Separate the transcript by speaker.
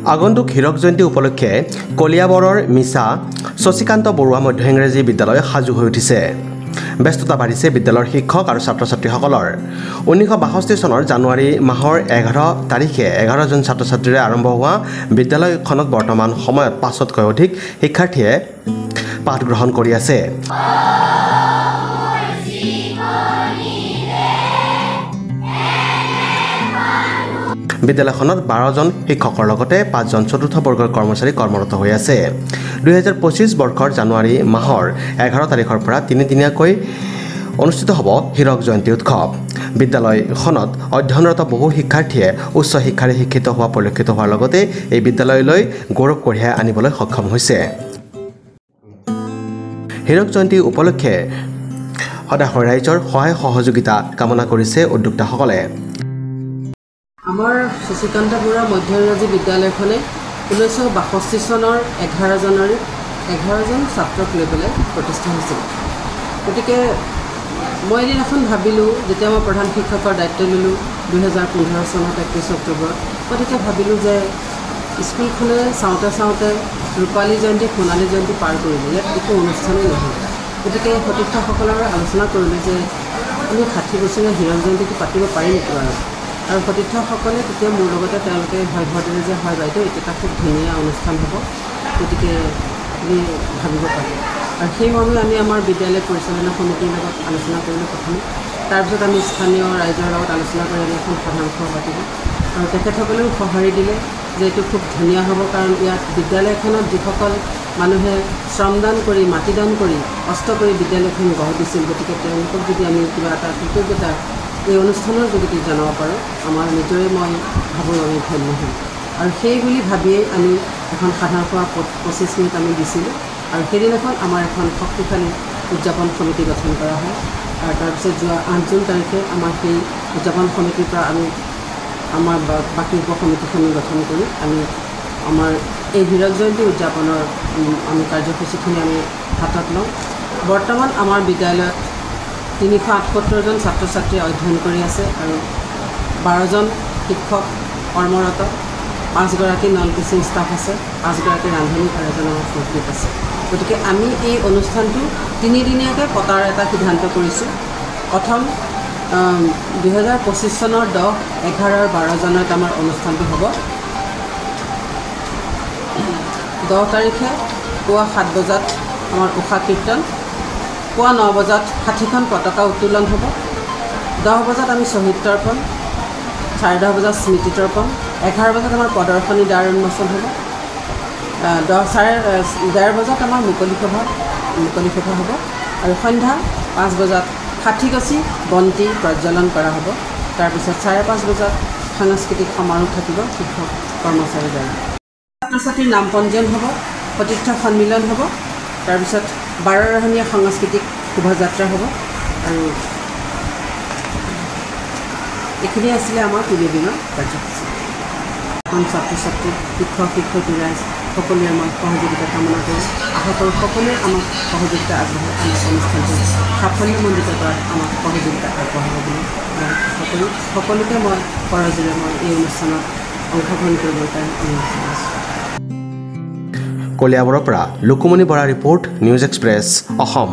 Speaker 1: আগন্তুক হীৰক জয়ন্তী উপলক্ষে কলিয়াবৰৰ মিছা শশীকান্ত বৰুৱা মধ্য ইংৰাজী বিদ্যালয় সাজু হৈ উঠিছে। ব্যস্ততা বাঢ়িছে বিদ্যালয়ৰ শিক্ষক আৰু ছাত্ৰ-ছাত্ৰীসকলৰ। 1962 চনৰ জানুৱাৰী মাহৰ 11 তাৰিখে 11 জন ছাত্ৰ-ছাত্ৰীৰে আৰম্ভ হোৱা বিদ্যালয়খনত বৰ্তমান সময়ত 500তকৈ অধিক শিক্ষাৰ্থীয়ে পাঠ গ্ৰহণ কৰি আছে। বিদ্যালয়খনত 12 জন শিক্ষকৰ লগতে 5 জন চতুৰ্থ বৰ্গৰ কৰ্মচাৰী কৰ্মৰত হৈ আছে। 2025 বৰ্ষৰ জানুৱাৰী মাহৰ 11 তাৰিখৰ পৰা 3 দিনীয়াকৈ অনুষ্ঠিত হ'ব হীৰক জয়ন্তী উৎসৱ। বিদ্যালয়খনত অধ্যয়নৰত বহু শিক্ষাৰ্থীয়ে উচ্চ শিক্ষাৰে শিক্ষিত হোৱা পৰিলক্ষিত হোৱাৰ লগতে এই বিদ্যালয়লৈ গৌৰৱ কঢ়িয়াই আনিবলৈ সক্ষম হৈছে। হীৰক জয়ন্তী উপলক্ষে সদাশয় ৰাইজৰ সহায় সহযোগিতা কামনা কৰিছে উদ্যোক্তাসকলে।
Speaker 2: আমাৰ শশীকান্ত বৰুৱা মধ্য ইংৰাজী বিদ্যালয়খনে 1962 চনৰ 11 জন ছাত্ৰক লৈ পেলাই প্ৰতিষ্ঠা হৈছিল। গতিকে মই এদিনাখন ভাবিলোঁ, যেতিয়া মই প্ৰধান শিক্ষকৰ দায়িত্ব ল'লোঁ 2015 চনত 31 অক্টোবৰত, মই তেতিয়া ভাবিলোঁ যে স্কুলখনে চাওঁতে ৰূপালী জয়ন্তী সোণালী জয়ন্তী পাৰ কৰিলে, ইয়াত একো অনুষ্ঠানেই নহয়। গতিকে সতীৰ্থসকলৰ আলোচনা কৰিলোঁ যে আমি 60 বছৰীয়া হীৰক জয়ন্তীটো পাতিব পাৰিম নেকি বাৰু। আৰু সতীৰ্থসকলে তেতিয়া মোৰ লগতে তেওঁলোকে ভয় দিলে যে হয় বাইদেউ, এইটো এটা খুব ধুনীয়া অনুষ্ঠান হ'ব, গতিকে আমি ভাবিব পাৰোঁ। আৰু সেই মৰ্মে আমি আমাৰ বিদ্যালয় পৰিচালনা সমিতিৰ লগত আলোচনা কৰিলোঁ প্ৰথমে। তাৰপিছত আমি স্থানীয় ৰাইজৰ লগত আলোচনা কৰি আমি এখন সাধাৰণ সভা পাতিলোঁ। আৰু তেখেতসকলেও সঁহাৰি দিলে যে এইটো খুব ধুনীয়া হ'ব, কাৰণ ইয়াত বিদ্যালয়খনত যিসকল মানুহে শ্ৰমদান কৰি মাটিদান কৰি কষ্ট কৰি বিদ্যালয়খন গঢ় দিছিল, গতিকে তেওঁলোকক যদি আমি কিবা এটা কৃতজ্ঞতা এই অনুষ্ঠানৰ যোগেদি জনাব পাৰোঁ, আমাৰ নিজৰে মই ভাবোঁ আমি ধন্য হ'ম। আৰু সেই বুলি ভাবিয়েই আমি এখন সাধাৰণ সভা 25 মিনিট আমি দিছিলোঁ। আৰু সেইদিনাখন আমাৰ এখন শক্তিশালী উদযাপন সমিতি গঠন কৰা হয়। আৰু তাৰপিছত যোৱা 8 জুন তাৰিখে আমাৰ সেই উদযাপন সমিতিৰ পৰা আমি আমাৰ বাকী উপসমিতিখিনি গঠন কৰি আমি আমাৰ এই হীৰক জয়ন্তী উদযাপনৰ আমি কাৰ্যসূচীখিনি আমি হাতত লওঁ। বৰ্তমান আমাৰ বিদ্যালয়ত 378 জন ছাত্ৰ ছাত্ৰীয়ে অধ্যয়ন কৰি আছে আৰু 12 জন শিক্ষক কৰ্মৰত, 5 গৰাকী নন টিচিং ষ্টাফ আছে, 5 গৰাকী ৰান্ধনী আৰু এজন আমাৰ ফ'ৰ্ট আছে। গতিকে আমি এই অনুষ্ঠানটো 3 দিনীয়াকৈ পতাৰ এটা সিদ্ধান্ত কৰিছোঁ। প্ৰথম 2025 চনৰ 10, 11 আৰু 12 জানুৱাৰীত আমাৰ অনুষ্ঠানটো হ'ব। 10 তাৰিখে পুৱা 7 বজাত আমাৰ উষা কীৰ্তন, পুৱা 9 বজাত 60খন পতাকা উত্তোলন হ'ব, 10 বজাত আমি শ্বহীদ তৰ্পণ, 10:30 বজাত স্মৃতি তৰ্পণ, 11 বজাত আমাৰ প্ৰদৰ্শনী দ্বাৰ উন্মোচন হ'ব, 11:30 বজাত আমাৰ মুকলি সভা হ'ব আৰু সন্ধ্যা 5 বজাত 60 গছি বন্তি প্ৰজ্বলন কৰা হ'ব। তাৰপিছত 5:30 বজাত সাংস্কৃতিক সমাৰোহ থাকিব শিক্ষক কৰ্মচাৰীৰ দ্বাৰা। ছাত্ৰ ছাত্ৰীৰ নাম পঞ্জীয়ন হ'ব, সতীৰ্থ সন্মিলন হ'ব, তাৰপিছত 12ৰহণীয়া সাংস্কৃতিক শোভাযাত্ৰা হ'ব। আৰু এইখিনি আছিলে আমাৰ 3 দিনৰ কাৰ্যসূচী। এখন ছাত্ৰ ছাত্ৰী শিক্ষক শিক্ষয়িত্ৰী ৰাইজ সকলোৱে মই সহযোগিতা কামনা কৰোঁ। আশা কৰোঁ সকলোৱে আমাক সহযোগিতা আগবঢ়াই আমাৰ অনুষ্ঠানটো সাফল্যমণ্ডিত কৰাত আমাক সহযোগিতা আগবঢ়াব বুলি আশা কৰোঁ। সকলোকে মই কৰজোৰে মই এই অনুষ্ঠানত অংশগ্ৰহণ কৰিবলৈ কাৰণে অনুৰোধ জনাইছোঁ।
Speaker 1: কলিয়াবৰৰ পৰা Lukumoni Bora report, news express, Assam.